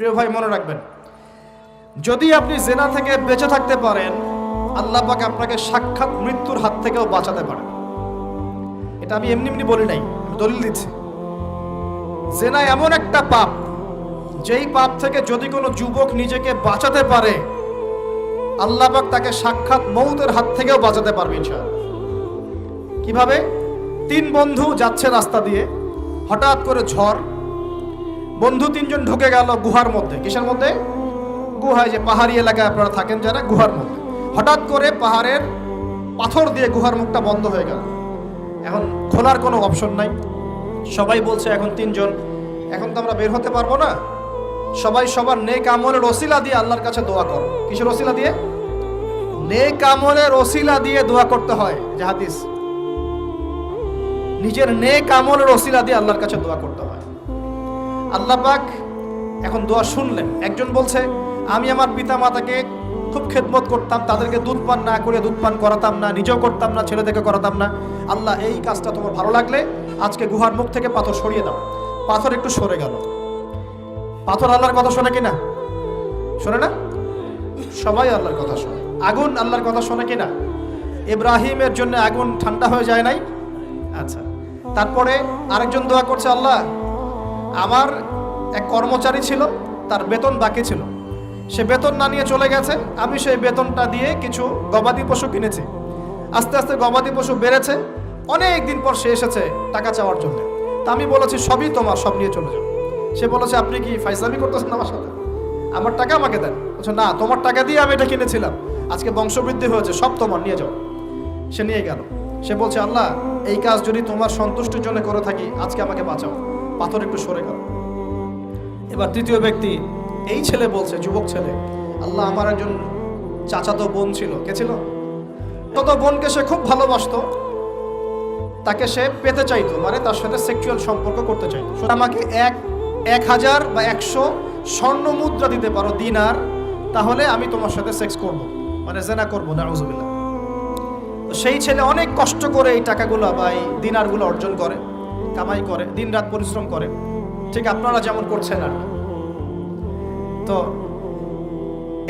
প্রিয় ভাই মনে রাখবেন, যদি আপনি জেনা থেকে বেঁচে থাকতে পারেন, আল্লাহ পাক আপনাকে সাক্ষাৎ মৃত্যুর হাত থেকেও বাঁচাতে পারেন। এটা আমি এমনি এমনি বলি নাই, আমি দলিল দিচ্ছি। জেনা এমন একটা পাপ, যেই পাপ থেকে যদি কোনো যুবক নিজেকে বাঁচাতে পারে, আল্লাহ পাক তাকে সাক্ষাৎ মৌতের হাত থেকেও বাঁচাতে পারবে ইনশাআল্লাহ। কিভাবে? 3 বন্ধু যাচ্ছে রাস্তা দিয়ে, হঠাৎ করে ঝড়, বন্ধু 3 জন ঢুকে গেল গুহার মধ্যে। কিসের মধ্যে? গুহায়, যে পাহাড়ি এলাকায় আপনারা থাকেন যারা, গুহার মধ্যে। হঠাৎ করে পাহাড়ের পাথর দিয়ে গুহার মুখটা বন্ধ হয়ে গেল। এখন খোলার কোনো অপশন নাই। সবাই বলছে এখন 3 জন, এখন তো আমরা বের হতে পারবো না, সবাই সবার নেক আমলের ওসিলা দিয়ে আল্লাহর কাছে দোয়া করো। কিসের ওসিলা দিয়ে? নেক আমলের ওসিলা দিয়ে দোয়া করতে হয়। যে হাদিস, নিজের নেক আমলের ওসিলা দিয়ে আল্লাহর কাছে দোয়া করতে হয়। আল্লাহ পাক এখন দোয়া শুনলেন। একজন বলছে, আমি আমার পিতা মাতাকে খুব খেদমত করতাম, তাদেরকে দুধ পান না করে দুধ পান করাতাম না, নিজেও করতাম না, ছেলেদেরকে করাতাম না। আল্লাহ, এই কাজটা তোমার ভালো লাগলে আজকে গুহার মুখ থেকে পাথর সরিয়ে দাও। পাথর একটু সরে গেল। পাথর আল্লাহর কথা শোনে কিনা? শোনে না? সবাই আল্লাহর কথা শোনে। আগুন আল্লাহর কথা শোনে কিনা? ইব্রাহিমের জন্য আগুন ঠান্ডা হয়ে যায় নাই? আচ্ছা, তারপরে আরেকজন দোয়া করছে, আল্লাহ, আমার এক কর্মচারী ছিল, তার বেতন বাকি ছিল, সে বেতন না নিয়ে চলে গেছে, আমি সেই বেতনটা দিয়ে কিছু গবাদি পশু কিনেছি। আস্তে আস্তে গবাদি পশু বেড়েছে, অনেক দিন পর সে এসেছে টাকা চাওয়ার জন্য। তা আমি বলেছি, সবই তোমার, সব নিয়ে চলে যাও। সে বলেছে, আপনি কি ফাইজলামি করতেছেন আমার সাথে? আমার টাকা আমাকে দেন। বলছে, না, তোমার টাকা দিয়ে আমি এটা কিনেছিলাম, আজকে বংশবৃদ্ধি হয়েছে, সব তোমার, নিয়ে যাও। সে নিয়ে গেল। সে বলছে, আল্লাহ, এই কাজ যদি তোমার সন্তুষ্টির জন্য করে থাকি, আজকে আমাকে বাঁচাও। পাথর একটু সরে গেল। এবার তৃতীয় ব্যক্তি, এই ছেলে বলছে, যুবক ছেলে, আল্লাহ, আমার একজন চাচাতো বোন ছিল। কে ছিল? তত বোনকে সে খুব ভালোবাসতো, তাকে সে পেতে চাইতো, মানে তার সাথে সেক্সুয়াল সম্পর্ক করতে চাইতো। আমাকে 1000 বা 100 স্বর্ণ মুদ্রা দিতে পারো, দিনার, তাহলে আমি তোমার সাথে সেক্স করব, মানে জেনা করবো। নাউজুবিল্লাহ। তো সেই ছেলে অনেক কষ্ট করে এই টাকাগুলো বা এই দিনারগুলো অর্জন করে, কামাই করে, দিনরাত পরিশ্রম করে, ঠিক আপনারা যেমন করছেন আর। তো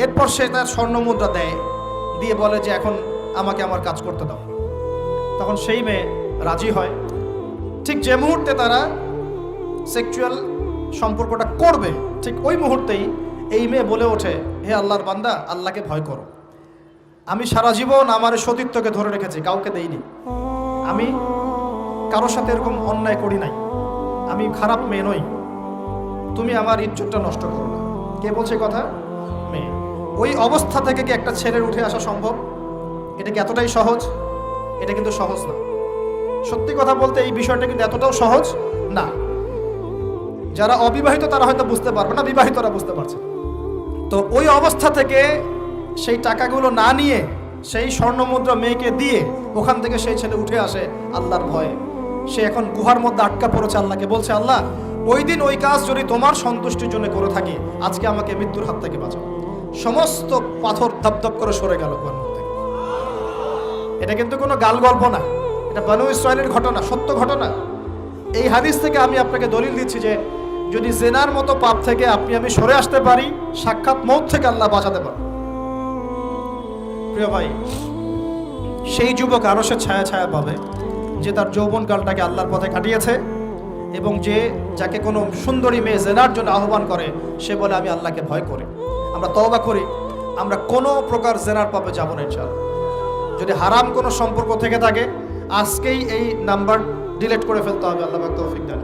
এরপর সে তার স্বর্ণ মুদ্রা দেয়, দিয়ে বলে যে এখন আমাকে আমার কাজ করতে দাও। তখন সেই মেয়ে রাজি হয়। ঠিক যে মুহূর্তে তারা সেক্সুয়াল সম্পর্কটা করবে, ঠিক ওই মুহূর্তেই এই মেয়ে বলে ওঠে, হে আল্লাহর বান্দা, আল্লাহকে ভয় করো। আমি সারা জীবন আমার সতীত্বকে ধরে রেখেছি, কাউকে দেইনি, আমি কারোর সাথে এরকম অন্যায় করি নাই, আমি খারাপ মেয়ে নই, তুমি আমার ইজ্জতটা নষ্ট করো না। কে বলছে কথা? মেয়ে। ওই অবস্থা থেকে কি একটা ছেলের উঠে আসা সম্ভব? এটা কি এতটাই সহজ? এটা কিন্তু সহজ না। সত্যি কথা বলতে এই বিষয়টা কিন্তু এতটাও সহজ না। যারা অবিবাহিত তারা হয়তো বুঝতে পারবে না, বিবাহিতরা বুঝতে পারছে। তো ওই অবস্থা থেকে সেই টাকাগুলো না নিয়ে সেই স্বর্ণমুদ্রা মেয়েকে দিয়ে ওখান থেকে সেই ছেলে উঠে আসে আল্লাহর ভয়ে। সে এখন গুহার মধ্যে আটকা পড়েছে, আল্লাহকে বলছে, আল্লাহ, ওই দিন ওই কাজ যদি তোমার সন্তুষ্টির জন্য করে থাকি, আজকে আমাকে মৃত্যুর হাত থেকে বাঁচাও। সমস্ত পাথর ধপধপ করে সরে গেল গুহার মধ্যে। এটা কিন্তু কোনো গাল গল্প না, এটা বনু ইসরাইলের ঘটনা, সত্য ঘটনা। এই হাদিস থেকে আমি আপনাকে দলিল দিচ্ছি যে যদি জেনার মতো পাপ থেকে আমি সরে আসতে পারি, সাক্ষাৎ মৌত থেকে আল্লাহ বাঁচাতে পারে। প্রিয় ভাই, সেই যুবক আরশের ছায়া ছায়া পাবে যে তার যৌবনকালটাকে আল্লাহর পথে কাটিয়েছে, এবং যাকে কোনো সুন্দরী মেয়ে জেনার জন্য আহ্বান করে, সে বলে আমি আল্লাহকে ভয় করি। আমরা তওবা করি, আমরা কোনো প্রকার জেনার পাপে যাব না ইনশাআল্লাহ। যদি হারাম কোনো সম্পর্ক থেকে থাকে, আজকেই এই নাম্বার ডিলিট করে ফেলতে হবে। আল্লাহ পাক তৌফিক দান।